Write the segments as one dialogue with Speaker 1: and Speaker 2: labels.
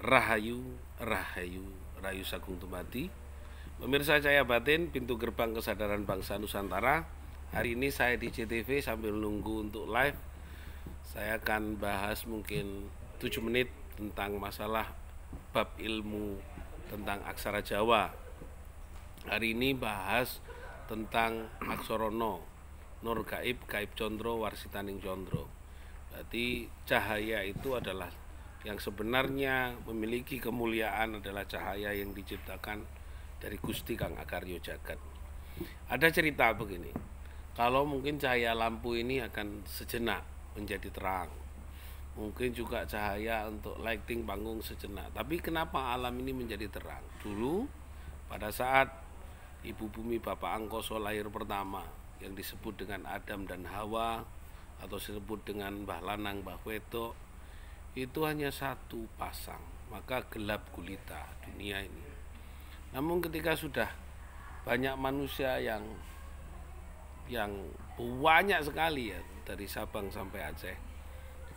Speaker 1: Rahayu, Rahayu, Rahayu Sagung Tumati. Pemirsa Cahaya Batin, pintu gerbang kesadaran bangsa Nusantara. Hari ini saya di CTV sambil nunggu untuk live. Saya akan bahas mungkin 7 menit tentang masalah bab ilmu tentang aksara Jawa. Hari ini bahas tentang aksorono, nur gaib, gaib condro, warsitaning condro. Berarti cahaya itu adalah yang sebenarnya memiliki kemuliaan, adalah cahaya yang diciptakan dari Gusti Kang Akaryo Jagat. Ada cerita begini, kalau mungkin cahaya lampu ini akan sejenak menjadi terang, mungkin juga cahaya untuk lighting panggung sejenak, tapi kenapa alam ini menjadi terang? Dulu pada saat Ibu Bumi Bapak Angkoso lahir pertama, yang disebut dengan Adam dan Hawa, atau disebut dengan Mbah Lanang Mbah Wedok, itu hanya satu pasang, maka gelap gulita dunia ini. Namun ketika sudah banyak manusia yang banyak sekali ya, dari Sabang sampai Aceh,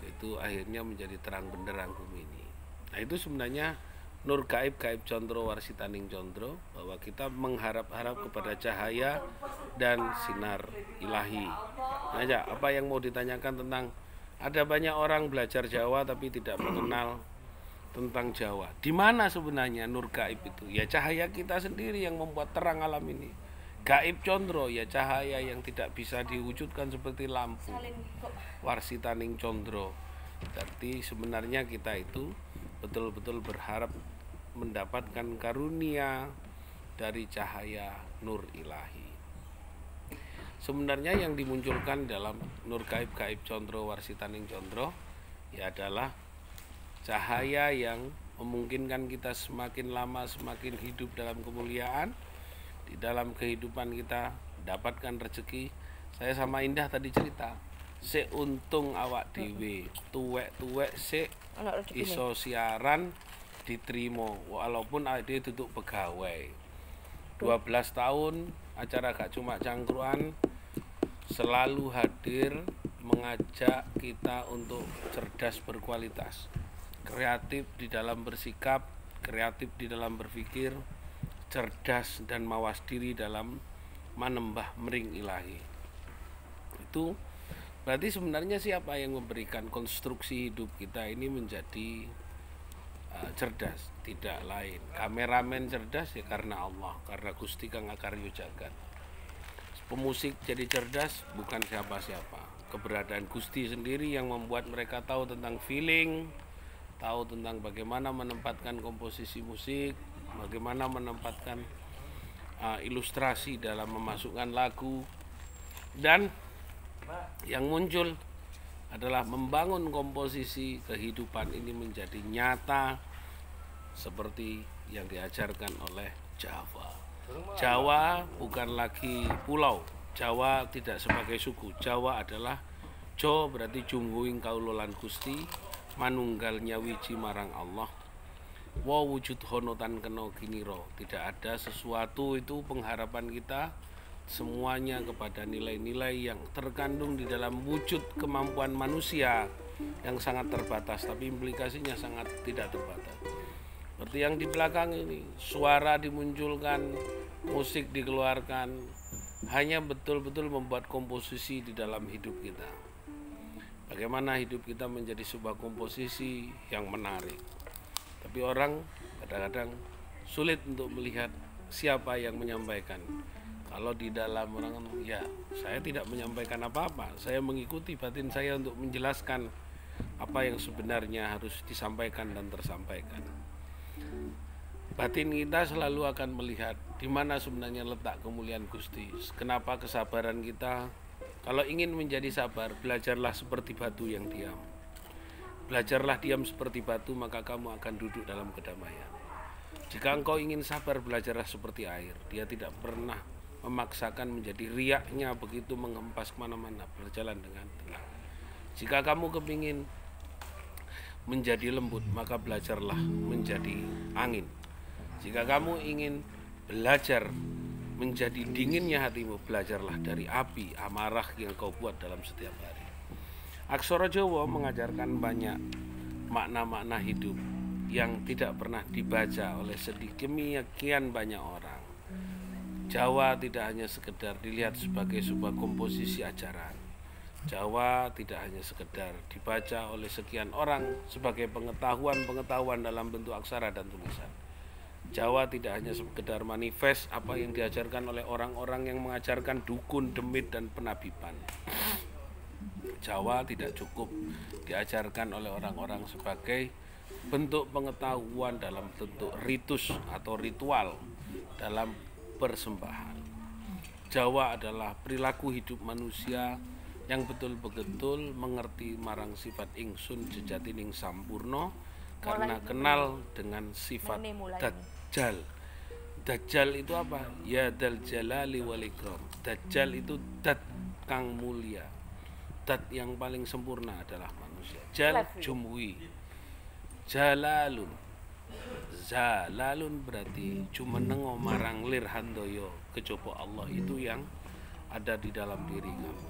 Speaker 1: itu akhirnya menjadi terang benderang bumi ini. Nah, itu sebenarnya nur gaib, gaib condro, warsitaning condro, bahwa kita mengharap-harap kepada cahaya dan sinar ilahi. Nah, ya, apa yang mau ditanyakan tentang, ada banyak orang belajar Jawa tapi tidak mengenal tentang Jawa. Di mana sebenarnya nur gaib itu? Ya cahaya kita sendiri yang membuat terang alam ini. Gaib condro, ya cahaya yang tidak bisa diwujudkan seperti lampu. Warsitaning condro, berarti sebenarnya kita itu betul-betul berharap mendapatkan karunia dari cahaya nur ilahi. Sebenarnya yang dimunculkan dalam nur gaib, gaib condro, warsitaning condro, ya adalah cahaya yang memungkinkan kita semakin lama semakin hidup dalam kemuliaan. Di dalam kehidupan kita dapatkan rezeki. Saya sama Indah tadi cerita, se untung awak dewe, tuwek-tuwek se iso siaran diterima walaupun awak dhewe duduk pegawai. 12 tahun acara Gak Cuma Cangkruan selalu hadir mengajak kita untuk cerdas berkualitas, kreatif di dalam bersikap, kreatif di dalam berpikir, cerdas dan mawas diri dalam menembah mering ilahi. Itu berarti sebenarnya siapa yang memberikan konstruksi hidup kita ini menjadi cerdas? Tidak lain, kameramen cerdas ya karena Allah, karena Gusti Kang Akaryo Jagat. Pemusik jadi cerdas bukan siapa-siapa, keberadaan Gusti sendiri yang membuat mereka tahu tentang feeling, tahu tentang bagaimana menempatkan komposisi musik, bagaimana menempatkan ilustrasi dalam memasukkan lagu. Dan yang muncul adalah membangun komposisi kehidupan ini menjadi nyata seperti yang diajarkan oleh Jawa. Jawa bukan lagi pulau, Jawa tidak sebagai suku. Jawa adalah Jo, berarti junghuing kaulolan Gusti, manunggal nyawiji marang Allah, wa wujud honotan keno kiniro. Tidak ada sesuatu itu pengharapan kita semuanya kepada nilai-nilai yang terkandung di dalam wujud kemampuan manusia yang sangat terbatas, tapi implikasinya sangat tidak terbatas. Seperti yang di belakang ini, suara dimunculkan, musik dikeluarkan, hanya betul-betul membuat komposisi di dalam hidup kita. Bagaimana hidup kita menjadi sebuah komposisi yang menarik. Tapi orang kadang-kadang sulit untuk melihat siapa yang menyampaikan. Kalau di dalam orang, ya saya tidak menyampaikan apa-apa, saya mengikuti batin saya untuk menjelaskan apa yang sebenarnya harus disampaikan dan tersampaikan. Batin kita selalu akan melihat di mana sebenarnya letak kemuliaan Gusti. Kenapa kesabaran kita? Kalau ingin menjadi sabar, belajarlah seperti batu yang diam. Belajarlah diam seperti batu, maka kamu akan duduk dalam kedamaian. Jika engkau ingin sabar, belajarlah seperti air. Dia tidak pernah memaksakan menjadi riaknya begitu mengempas kemana-mana, berjalan dengan tenang. Jika kamu kepingin menjadi lembut, maka belajarlah menjadi angin. Jika kamu ingin belajar menjadi dinginnya hatimu, belajarlah dari api amarah yang kau buat dalam setiap hari. Aksara Jawa mengajarkan banyak makna-makna hidup. yang tidak pernah dibaca oleh sedemikian banyak orang. Jawa tidak hanya sekedar dilihat sebagai sebuah komposisi ajaran. Jawa tidak hanya sekedar dibaca oleh sekian orang sebagai pengetahuan dalam bentuk aksara dan tulisan. Jawa tidak hanya sekedar manifest apa yang diajarkan oleh orang-orang yang mengajarkan dukun, demit, dan penabiban. Jawa tidak cukup diajarkan oleh orang-orang sebagai bentuk pengetahuan dalam bentuk ritus atau ritual dalam persembahan. Jawa adalah perilaku hidup manusia yang betul-betul mengerti marang sifat ingsun jejatining sampurno karena kenal dengan sifat Dajjal. Dajjal itu apa? Ya dal jalali wal ikram. Dajjal itu dat kang mulia. Dat yang paling sempurna adalah manusia. Jal jumwi. Jalalun. Zalalun berarti jumeneng marang lir handoyo, kejaba Allah itu yang ada di dalam diri kamu.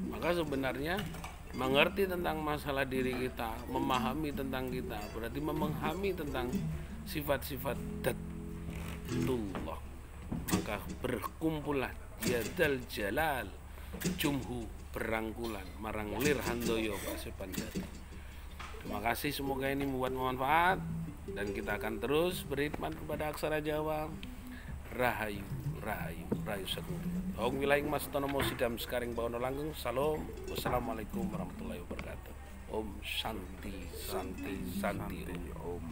Speaker 1: Maka sebenarnya mengerti tentang masalah diri kita, memahami tentang kita, berarti memahami tentang sifat-sifat datullah. Maka berkumpullah yadal jalal jumhu, berangkulan marang lir handoyo pasepan jati. Terima kasih, semoga ini membuat manfaat dan kita akan terus berkhidmat kepada aksara Jawa. Rahayu, rahayu, rahayu sakti. Om wilayah mas tonomo sidam sekaring bawono langgeng. Salam. Wassalamualaikum warahmatullahi wabarakatuh. Om Santi, Santi, Santi. Om.